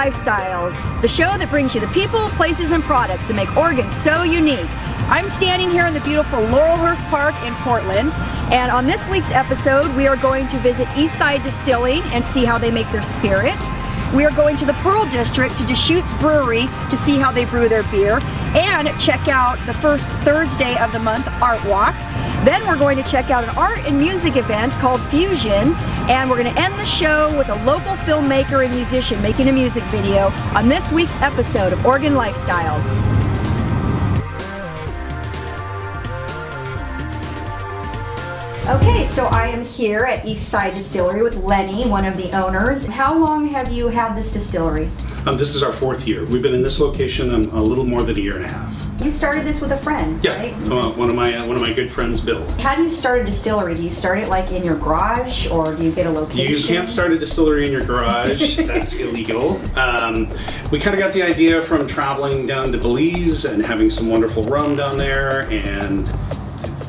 Lifestyles, the show that brings you the people, places, and products that make Oregon so unique. I'm standing here in the beautiful Laurelhurst Park in Portland, and on this week's episode we are going to visit Eastside Distilling and see how they make their spirits. We are going to the Pearl District to Deschutes Brewery to see how they brew their beer and check out the first Thursday of the month Art Walk. Then we're going to check out an art and music event called Fusion, and we're going to end the show with a local filmmaker and musician making a music video on this week's episode of Oregon Lifestyles. Okay, so I am here at Eastside Distillery with Lenny, one of the owners. How long have you had this distillery? This is our 4th year. We've been in this location a little more than a year and a half. You started this with a friend, yeah, right? One of my good friends, Bill. How do you start a distillery? Do you start it like in your garage, or do you get a location? You can't start a distillery in your garage. That's illegal. We kind of got the idea from traveling down to Belize and having some wonderful rum down there, and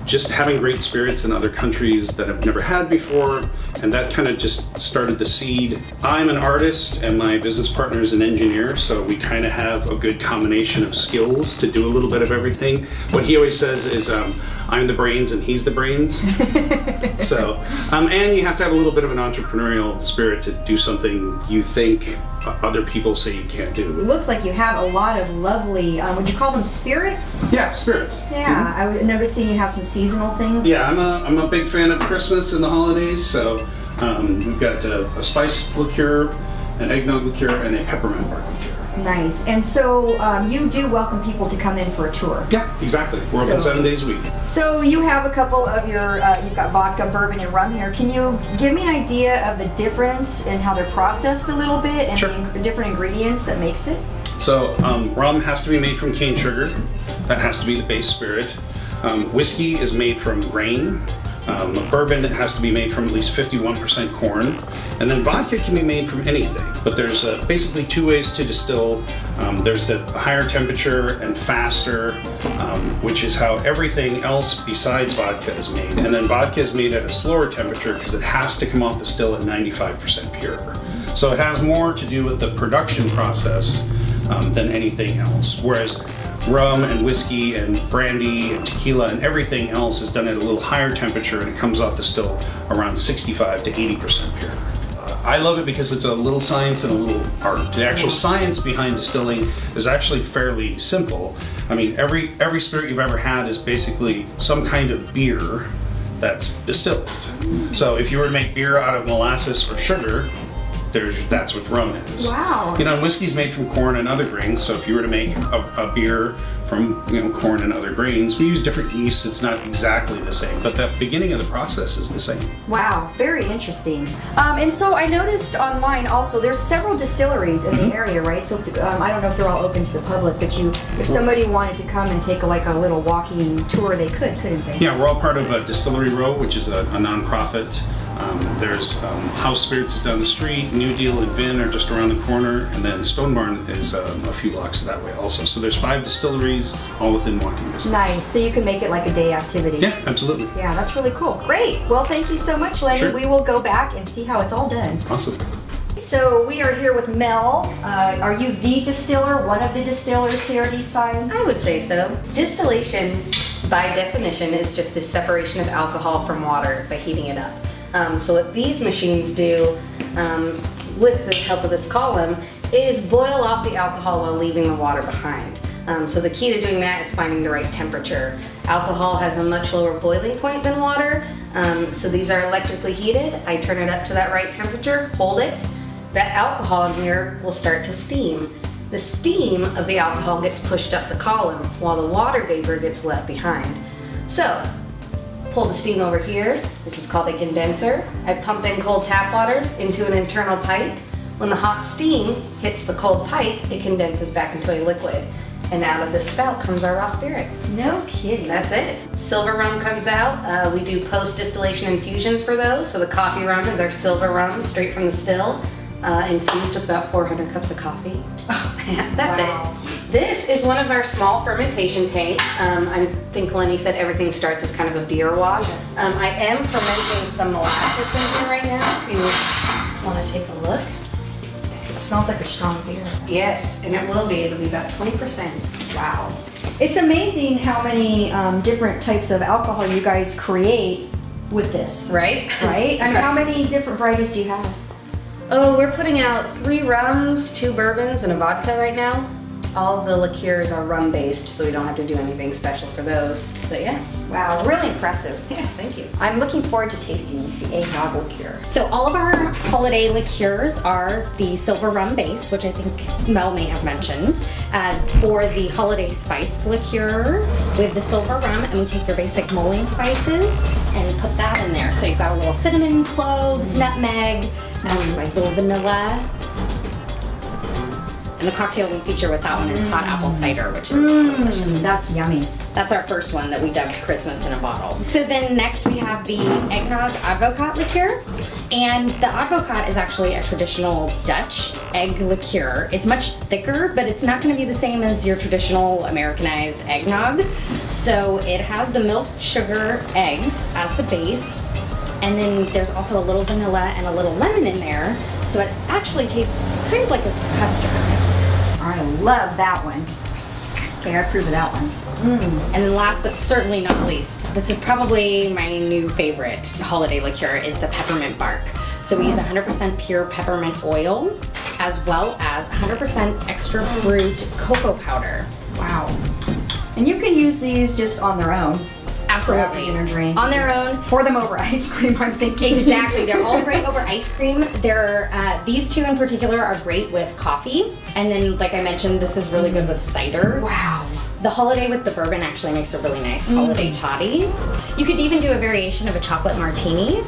just having great spirits in other countries that I've never had before, and that kind of just started the seed. I'm an artist and my business partner is an engineer, so we kind of have a good combination of skills to do a little bit of everything. What he always says is, I'm the brains and he's the brains. So, and you have to have a little bit of an entrepreneurial spirit to do something you think other people say you can't do. It looks like you have a lot of lovely, would you call them spirits? Yeah, spirits. Yeah, I was noticing you have some seasonal things. Yeah, I'm a big fan of Christmas and the holidays, so we've got a spice liqueur, an eggnog liqueur, and a peppermint bark liqueur. Nice. And so you do welcome people to come in for a tour. Yeah, exactly. We're open 7 days a week. So you have a couple of your, you've got vodka, bourbon, and rum here. Can you give me an idea of the difference in how they're processed a little bit and sure. the different ingredients that makes it? So rum has to be made from cane sugar. That has to be the base spirit. Whiskey is made from grain. Bourbon has to be made from at least 51% corn, and then vodka can be made from anything. But there's basically 2 ways to distill. There's the higher temperature and faster, which is how everything else besides vodka is made. And then vodka is made at a slower temperature because it has to come off the still at 95% pure. So it has more to do with the production process than anything else. Whereas rum and whiskey and brandy and tequila and everything else is done at a little higher temperature, and it comes off the still around 65 to 80% pure. I love it because it's a little science and a little art. The actual science behind distilling is actually fairly simple. I mean, every spirit you've ever had is basically some kind of beer that's distilled. So if you were to make beer out of molasses or sugar, that's what rum is. Wow. You know, and whiskey's made from corn and other grains, so if you were to make a beer from corn and other grains, we use different yeasts. It's not exactly the same, but the beginning of the process is the same. Wow, very interesting. And so I noticed online also there's several distilleries in the area, right? So I don't know if they're all open to the public, but if somebody wanted to come and take a little walking tour, they couldn't they? Yeah, we're all part of Distillery Row, which is a nonprofit. There's House Spirits is down the street, New Deal and Vin are just around the corner, and then Stone Barn is a few blocks that way also. So there's 5 distilleries all within walking distance. Nice, so you can make it like a day activity. Yeah, absolutely. Yeah, that's really cool. Great, well thank you so much, Lenny. Sure. We will go back and see how it's all done. Awesome. So we are here with Mel. Are you the distiller, one of the distillers here at Eastside? I would say so. Distillation, by definition, is just the separation of alcohol from water by heating it up. So what these machines do, with the help of this column, is boil off the alcohol while leaving the water behind. So the key to doing that is finding the right temperature. Alcohol has a much lower boiling point than water, so these are electrically heated. I turn it up to that right temperature, hold it. That alcohol in here will start to steam. The steam of the alcohol gets pushed up the column while the water vapor gets left behind. So, pull the steam over here. This is called a condenser. I pump in cold tap water into an internal pipe. When the hot steam hits the cold pipe, it condenses back into a liquid. And out of this spout comes our raw spirit. No kidding. That's it. Silver rum comes out. We do post-distillation infusions for those. So the coffee rum is our silver rum, straight from the still, infused with about 400 cups of coffee. That's wow. it. This is one of our small fermentation tanks. I think Lenny said everything starts as kind of a beer wash. Yes. I am fermenting some molasses in here right now, if you want to take a look. smells like a strong beer. Yes, and it will be. It'll be about 20%. Wow. It's amazing how many different types of alcohol you guys create with this. Right? Right? I mean, how many different varieties do you have? Oh, we're putting out 3 rums, 2 bourbons, and a vodka right now. All of the liqueurs are rum-based, so we don't have to do anything special for those. But yeah. Wow, really impressive. Yeah, thank you. I'm looking forward to tasting the eggnog liqueur. So all of our holiday liqueurs are the silver rum base, which I think Mel may have mentioned. For the holiday spiced liqueur with the silver rum, and we take your basic mulling spices and put that in there. So you've got a little cinnamon, cloves, nutmeg, a little vanilla. And the cocktail we feature with that one is hot apple cider, which is delicious. That's yummy. That's our first one that we dubbed Christmas in a bottle. So then next we have the eggnog advocaat liqueur. And the advocaat is actually a traditional Dutch egg liqueur. It's much thicker, but it's not gonna be the same as your traditional Americanized eggnog. So it has the milk, sugar, eggs as the base. And then there's also a little vanilla and a little lemon in there. So it actually tastes kind of like a custard. I love that one. Okay, I approve of that one. And then last but certainly not least, this is probably my new favorite holiday liqueur, is the peppermint bark. So we use 100% pure peppermint oil, as well as 100% extra brut cocoa powder. Wow. And you can use these just on their own. Absolutely. For dinner drink. On their own. Pour them over ice cream, I'm thinking. Exactly, they're all great over ice cream. These two in particular are great with coffee. And then, like I mentioned, this is really good with cider. Wow. The holiday with the bourbon actually makes a really nice holiday toddy. You could even do a variation of a chocolate martini,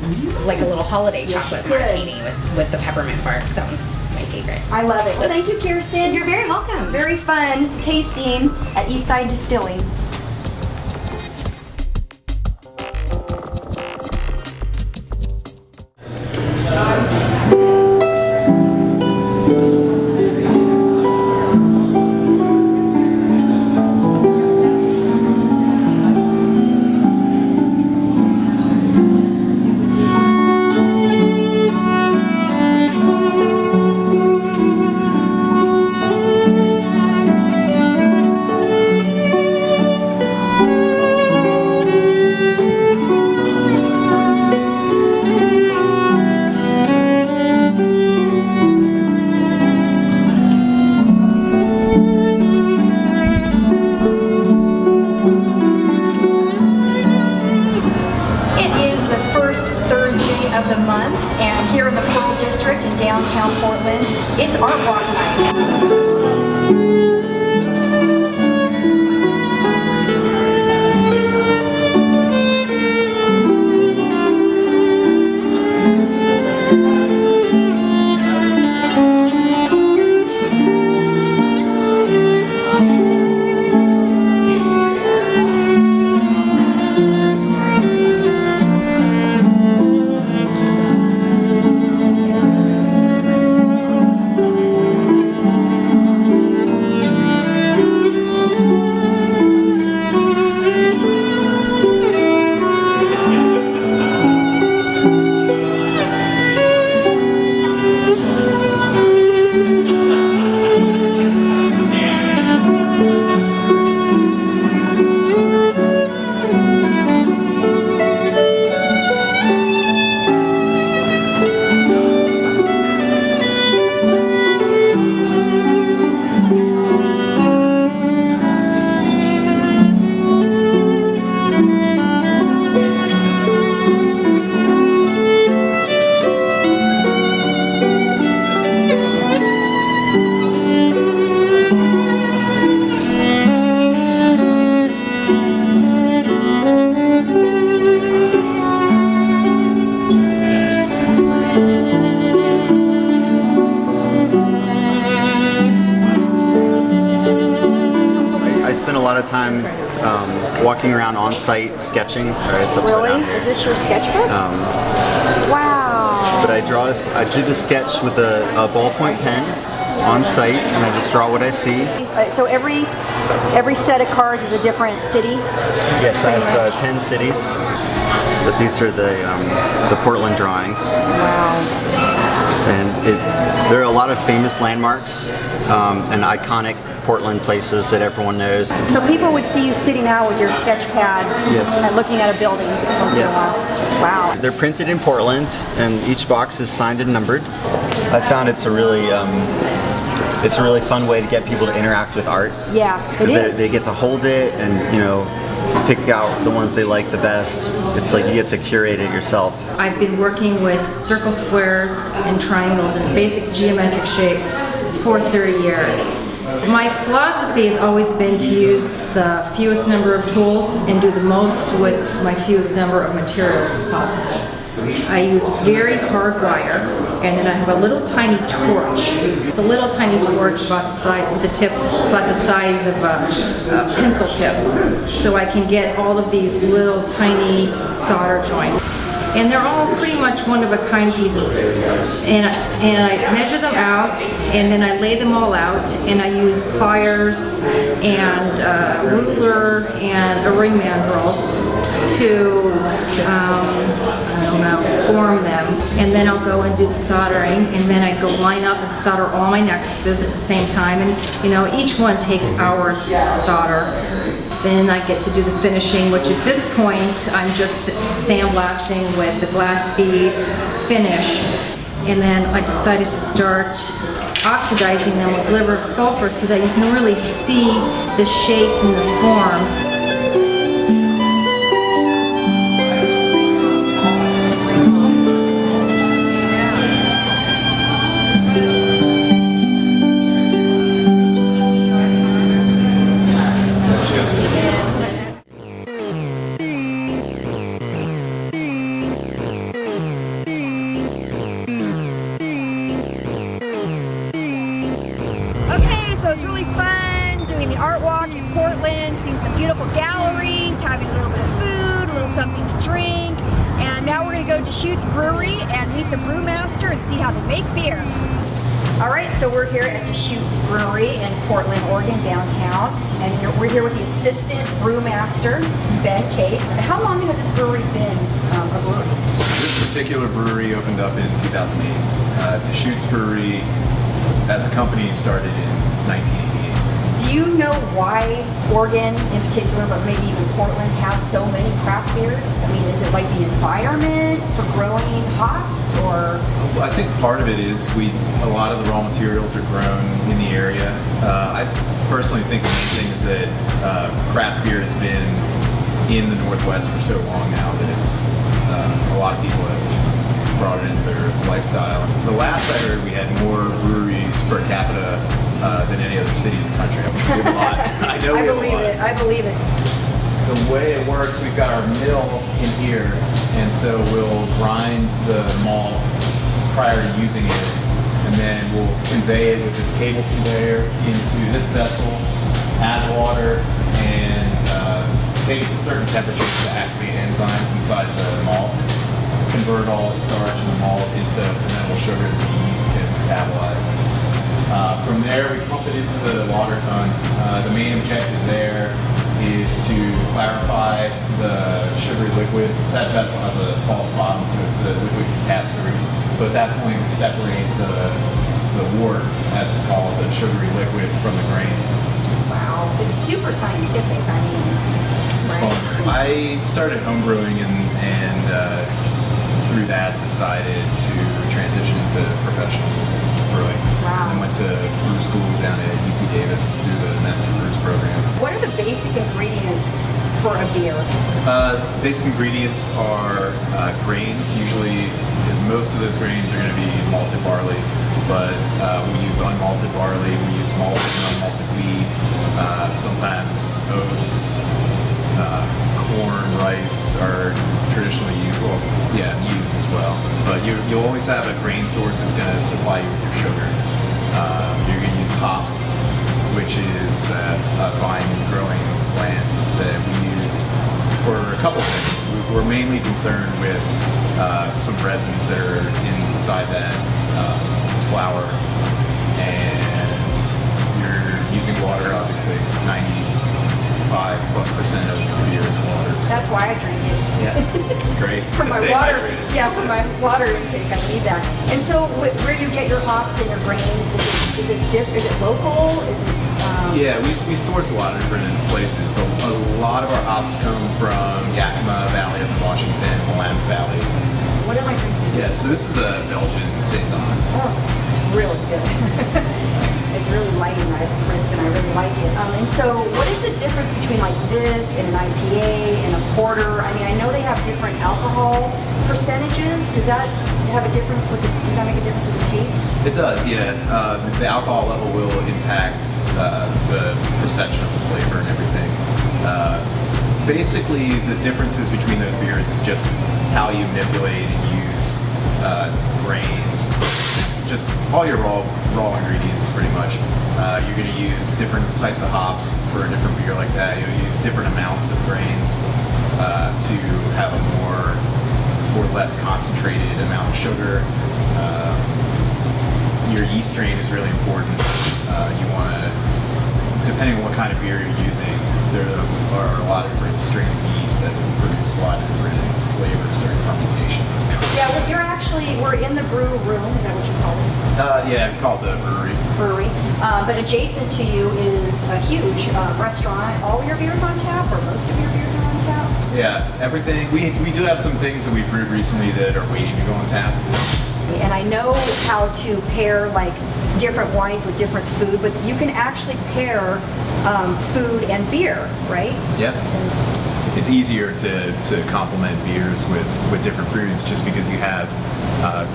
like a little holiday chocolate martini with the peppermint bark. That one's my favorite. I love it. Well, thank you, Kirsten. You're very welcome. Very fun tasting at Eastside Distilling. Of the month, and here in the Pearl District in downtown Portland, it's Art Walk Night. Time walking around on site sketching. Sorry, it's upside down here. Is this your sketchbook? Wow. But I do the sketch with a ballpoint pen on site, and I just draw what I see. So every set of cards is a different city? Yes, I have 10 cities. But these are the Portland drawings. Wow. And there are a lot of famous landmarks and iconic Portland places that everyone knows. So people would see you sitting out with your sketch pad and looking at a building once in a while. Wow. They're printed in Portland, and each box is signed and numbered. I found it's a really fun way to get people to interact with art. Yeah, it is. They get to hold it and, you know, pick out the ones they like the best. It's like you get to curate it yourself. I've been working with circle, squares, and triangles and basic geometric shapes for 30 years. My philosophy has always been to use the fewest number of tools and do the most with my fewest number of materials as possible. I use very hard wire, and then I have a little tiny torch. It's a little tiny torch about the size, with the tip about the size of a pencil tip, so I can get all of these little tiny solder joints. And they're all pretty much one-of-a-kind pieces. And I measure them out, and then I lay them all out, and I use pliers and a ruler and a ring mandrel to, form them. And then I'll go and do the soldering, and then I go line up and solder all my necklaces at the same time. And, you know, each one takes hours to solder. Then I get to do the finishing, which at this point I'm just sandblasting with the glass bead finish. And then I decided to start oxidizing them with liver of sulfur so that you can really see the shapes and the forms. So it's really fun doing the art walk in Portland, seeing some beautiful galleries, having a little bit of food, a little something to drink. And now we're going to go to Deschutes Brewery and meet the brewmaster and see how they make beer. All right, so we're here at Deschutes Brewery in Portland, Oregon, downtown. And we're here with the assistant brewmaster, Ben Case. How long has this brewery been a brewery? This particular brewery opened up in 2008. Deschutes Brewery, as a company, started in 1988. Do you know why Oregon in particular, but maybe even Portland, has so many craft beers? I mean, is it like the environment for growing hops, or? I think part of it is a lot of the raw materials are grown in the area. I personally think the main thing is that craft beer has been in the Northwest for so long now that it's a lot of people have brought it into their lifestyle. The last I heard, we had more breweries per capita than any other city in the country. We have a lot. I know we have a lot. I believe it. The way it works, we've got our mill in here, and so we'll grind the malt prior to using it, and then we'll convey it with this cable conveyor into this vessel, add water, and take it to certain temperatures to activate enzymes inside the malt, convert all the starch in the malt into fermentable sugar that the yeast can metabolize. From there, we pump it into the water tun. The main objective there is to clarify the sugary liquid. That vessel has a false bottom to it, so the liquid can pass through. So at that point, we separate the wort, as it's called, the sugary liquid, from the grain. Wow, it's super scientific. I mean, I started homebrewing and through that decided to transition to professional brewing. Wow. I went to brew school down at UC Davis through the Master Brews program. what are the basic ingredients for a beer? Basic ingredients are grains. Usually, most of those grains are going to be malted barley, but we use unmalted barley, we use malt and unmalted wheat, sometimes oats, corn, rice are traditionally used, used as well. But you'll always have a grain source that's going to supply you with your sugar. You're going to use hops, which is a vine growing plant that we use for a couple things. We're mainly concerned with some resins that are inside that flour, and you're using water, obviously. 95+% of beer is water. That's why I drink it. Yeah, it's great. For my Stay water, hydrated. Yeah, for my water intake, I need that. And so, where you get your hops and your grains, is it local? Is it? Yeah, we source a lot of different places. A lot of our hops come from Yakima Valley up in Washington, Willamette Valley. What am I drinking? Yeah, so this is a Belgian Saison. Oh, it's really good. It's really light and crisp, and I really like it. And so, what is the difference between like this and an IPA and a porter? I mean, I know they have different alcohol percentages. Does that have a difference with does that make a difference with the taste? It does, yeah. The alcohol level will impact the perception of the flavor and everything. Basically, the differences between those beers is just how you manipulate and use grains. Just all your raw ingredients, pretty much. You're going to use different types of hops for a different beer like that. You'll use different amounts of grains to have a more or less concentrated amount of sugar. Your yeast strain is really important. You want to, depending on what kind of beer you're using, there are a lot of different strains of yeast that produce a lot of different flavors during fermentation. Yeah, well, we're in the brew room. Is that what you call it? Yeah, we call it the brewery. But adjacent to you is a huge restaurant. All your beers on tap, or most of your beers are on tap? Yeah, everything. We do have some things that we brewed recently that are waiting to go on tap. And I know how to pair like different wines with different food, but you can actually pair food and beer, right? Yeah. It's easier to complement beers with different foods just because you have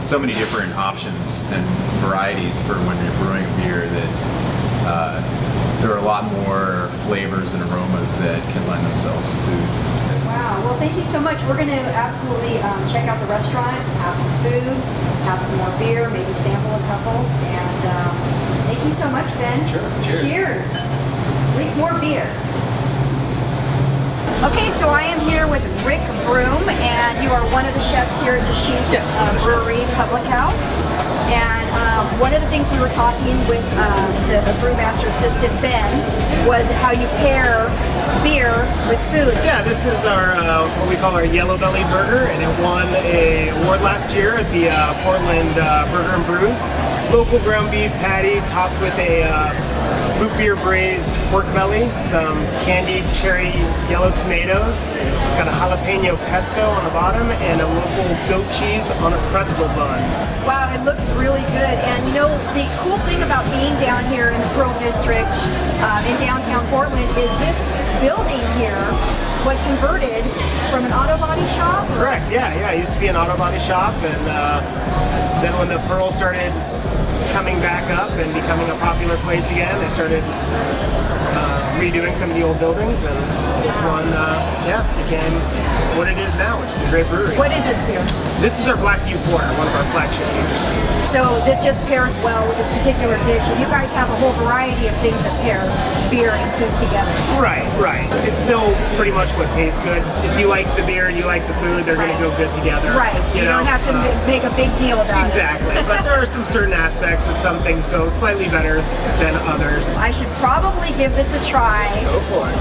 so many different options and varieties for when you're brewing a beer that there are a lot more flavors and aromas that can lend themselves to food. Wow, well thank you so much. We're going to absolutely check out the restaurant, have some food, have some more beer, maybe sample a couple, and thank you so much, Ben. Sure, cheers. Cheers. Drink more beer. Okay, so I am here with Rick Broom, and you are one of the chefs here at Deschutes Brewery Public House. And one of the things we were talking with the brewmaster assistant Ben was how you pair beer with food. Yeah, this is our what we call our Yellow Belly Burger, and it won an award last year at the Portland Burger and Brews. Local ground beef patty topped with a root beer braised pork belly, some candied cherry yellow tomatoes. It's got a jalapeno pesto on the bottom and a local goat cheese on a pretzel bun. Wow, it looks really good. And you know, the cool thing about being down here in the Pearl District in downtown Portland is this building here was converted from an auto body shop? Correct, yeah. It used to be an auto body shop, and then when the Pearl started coming back up and becoming a popular place again, they started redoing some of the old buildings, and this one, became what it is now, which is a great brewery. What is this beer? This is our Black View Porter, one of our flagship beers. So this just pairs well with this particular dish, and you guys have a whole variety of things that pair beer and food together. Right. It's still pretty much what tastes good. If you like the beer and you like the food, they're going to go good together. Right. You don't have to make a big deal about exactly. it. But there are some certain aspects that some things go slightly better than others. I should probably give this a try. Go for it.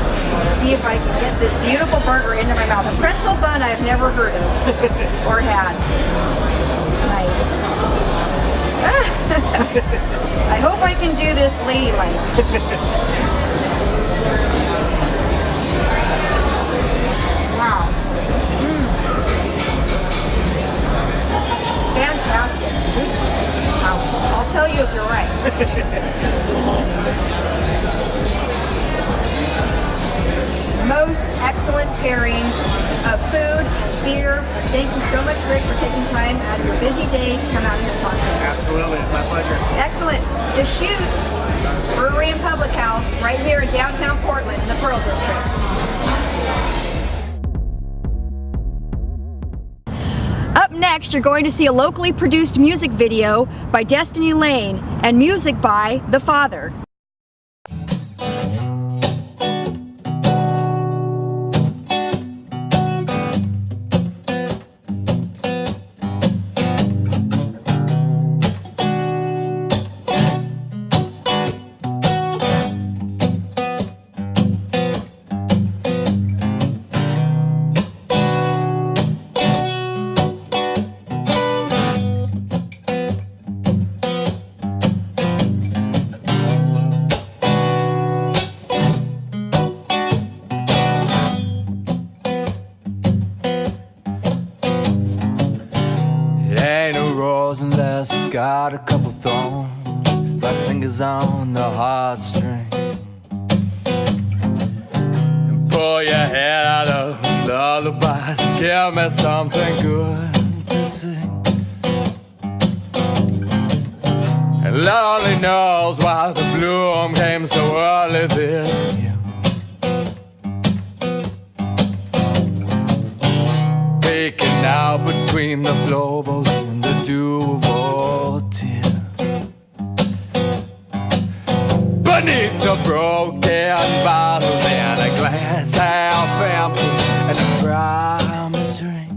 See if I can get this beautiful burger into my mouth. A pretzel bun I've never heard of or had. Nice. I hope I can do this ladylike. Wow. Fantastic. I'll tell you if you're right. Most excellent pairing of food and beer. Thank you so much, Rick, for taking time out of your busy day to come out here and talk to us. Absolutely, it's my pleasure. Excellent. Deschutes Brewery and Public House right here in downtown Portland in the Pearl District. Up next, you're going to see a locally produced music video by Destiny Lane and music by The Father. fingers on the heartstring and pull your head out of lullabies. Give me something good to sing. And Lord only knows why the bloom came so early this year. Peeking out between the floorboards and the dew of all tears. Beneath the broken bottles and a glass half empty and a promise ring.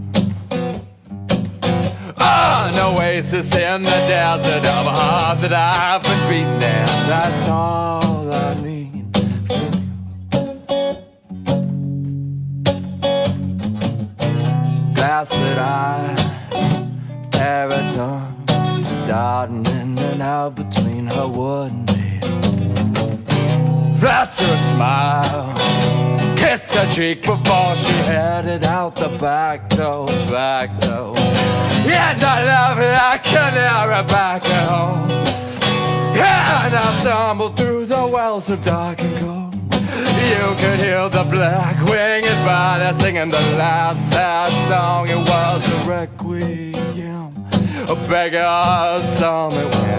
An oasis in the desert of a heart that I've been beating, and that's all I need from you. Glass that I ever done, darting in and out between her wooden bed. Flashed her a smile, kissed her cheek before she headed out the back door, back door. And I love it, I can hear her back at home. And I stumbled through the wells of dark and cold. You could hear the black-winged bird singing the last sad song. It was a requiem, a beggar's song it went.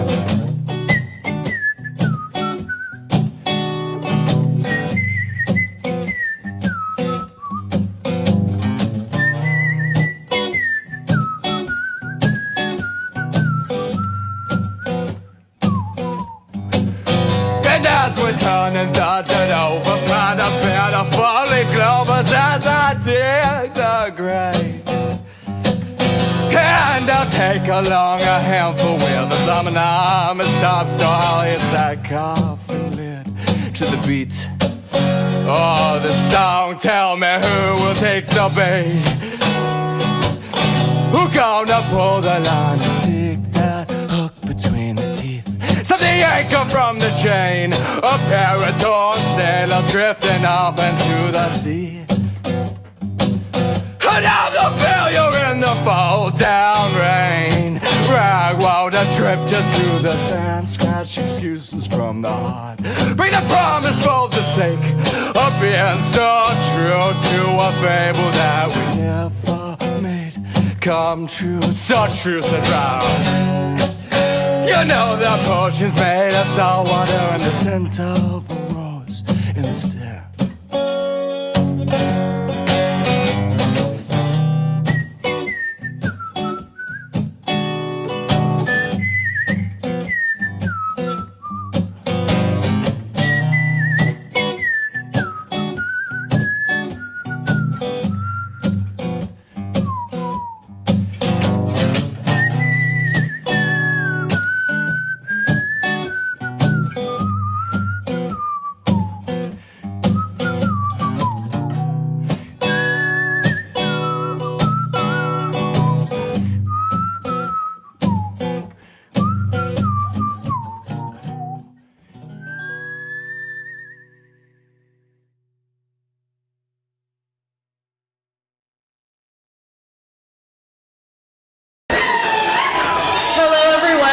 And as we turned and darted over, found a bed of falling clovers as I dig the grave. And I'll take along a handful with the summer arm and stop, so I'll hit that coffin lid to the beat. Oh, the song, tell me who will take the bait? Who gonna pull the line and take that hook between the teeth? Set the anchor from the chain, a pair of torn sailors drifting off into the sea. Another failure in the fall-down rain. Ragwater trip just through the sand, scratch excuses from the heart. Bring the promise for the sake of being so true to a fable that we never made come true. So true, said Brown. You know the potion's made of salt water in the scent of a rose in the stair.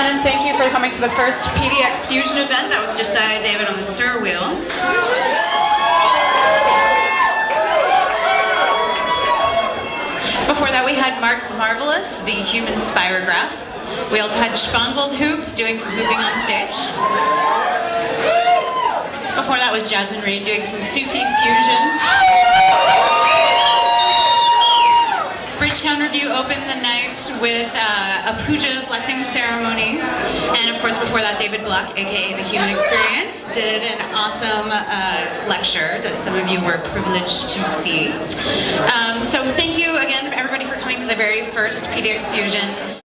And thank you for coming to the first PDX Fusion event. That was Josiah David on the Sir Wheel. Before that we had Mark's Marvelous, the human spirograph. We also had Spangled Hoops doing some hooping on stage. Before that was Jasmine Reed doing some Sufi fusion. Bridgetown Review opened the night with a puja blessing ceremony, and of course before that David Block, aka The Human Experience, did an awesome lecture that some of you were privileged to see. So thank you again everybody for coming to the very first PDX Fusion.